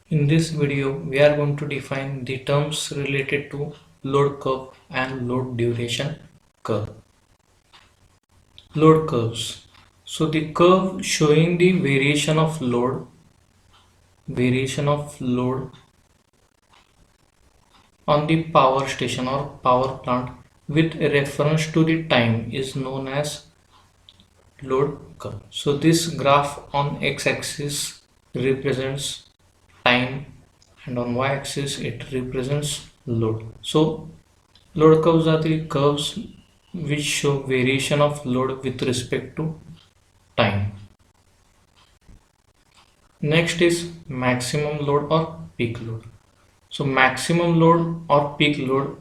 In this video, we are going to define the terms related to load curve and load duration curve. Load curves. So the curve showing the variation of load on the power station or power plant with reference to the time is known as load curve. So this graph on x-axis represents time and on y-axis it represents load. So load curves are the curves which show variation of load with respect to time. Next is maximum load or peak load. So maximum load or peak load,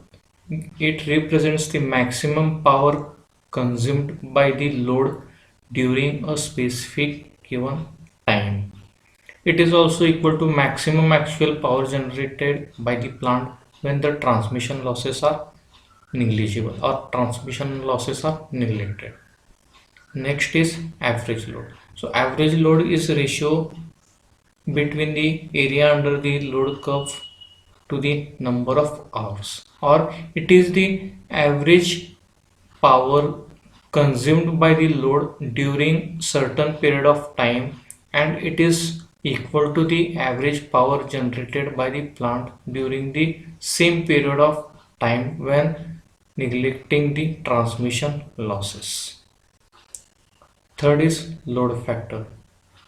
it represents the maximum power consumed by the load during a specific given time. It is also equal to maximum actual power generated by the plant when the transmission losses are negligible or transmission losses are neglected. Next is average load. So average load is ratio between the area under the load curve to the number of hours, or it is the average power consumed by the load during certain period of time, and it is equal to the average power generated by the plant during the same period of time when neglecting the transmission losses. Third is load factor.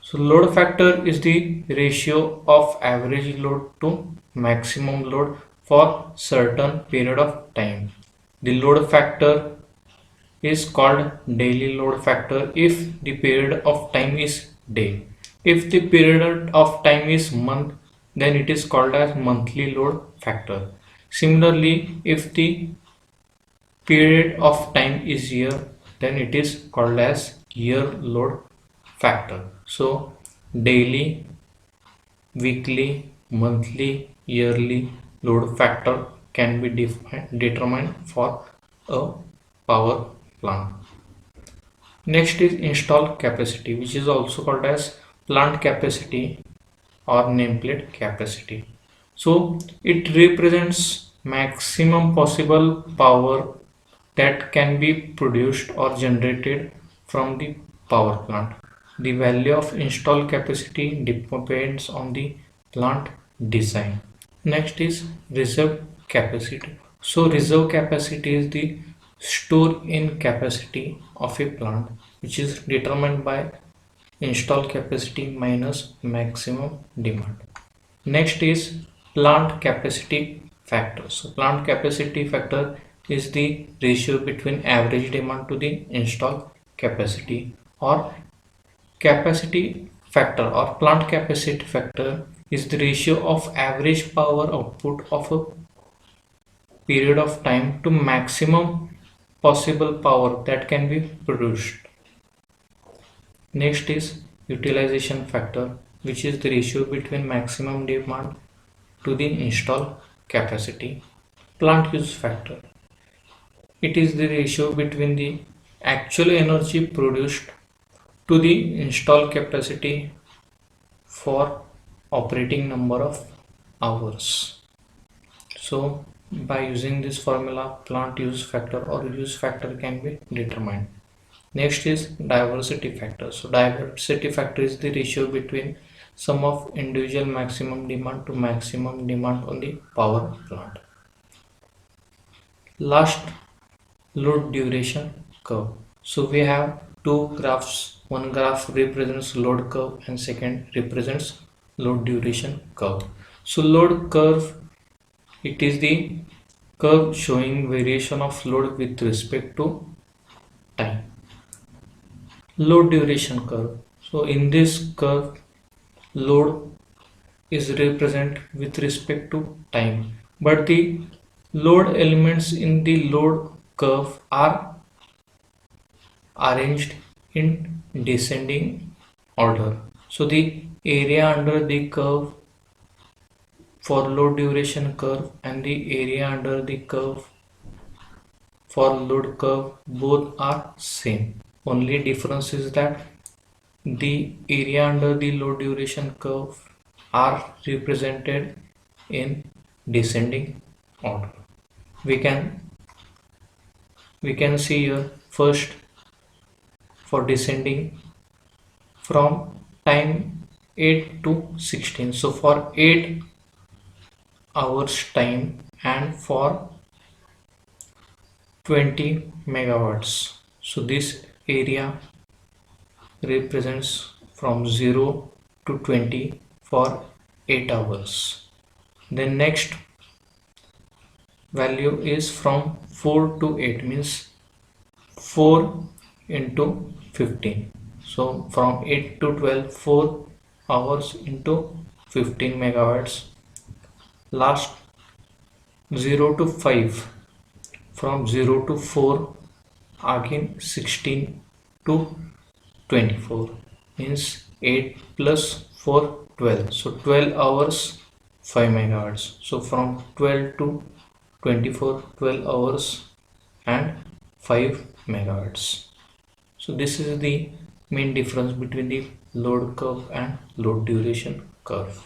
So load factor is the ratio of average load to maximum load for certain period of time. The load factor is called daily load factor if the period of time is day. If the period of time is month, then it is called as monthly load factor. Similarly, if the period of time is year, then it is called as year load factor. So daily, weekly, monthly, yearly load factor can be determined for a power plant. Next is installed capacity, which is also called as plant capacity or nameplate capacity. So it represents maximum possible power that can be produced or generated from the power plant. The value of installed capacity depends on the plant design. Next is reserve capacity. So reserve capacity is the store in capacity of a plant, which is determined by installed capacity minus maximum demand. Next is plant capacity factor. So plant capacity factor is the ratio between average demand to the installed capacity, or capacity factor or plant capacity factor is the ratio of average power output of a period of time to maximum possible power that can be produced. Next is utilization factor, which is the ratio between maximum demand to the installed capacity. Plant use factor, it is the ratio between the actual energy produced to the installed capacity for operating number of hours. So by using this formula, plant use factor or use factor can be determined. Next is diversity factor. So diversity factor is the ratio between sum of individual maximum demand to maximum demand on the power plant. Last, load duration curve. So we have two graphs. One graph represents load curve and second represents load duration curve. So load curve, it is the curve showing variation of load with respect to time. Load duration curve. So in this curve, load is represented with respect to time, but the load elements in the load curve are arranged in descending order. So the area under the curve for load duration curve and the area under the curve for load curve both are same. Only difference is that the area under the load duration curve are represented in descending order. We can see here first for descending from time 8 to 16. So for 8 hours time and for 20 megawatts. So this area represents from 0 to 20 for 8 hours. Then next value is from 4 to 8, means 4 into 15. So from 8 to 12, 4 hours into 15 megawatts. Last 0 to 5, from 0 to 4, again 16 to 24, means 8 plus 4, 12. So 12 hours 5 megawatts. So from 12 to 24, 12 hours and 5 megawatts. So this is the main difference between the load curve and load duration curve.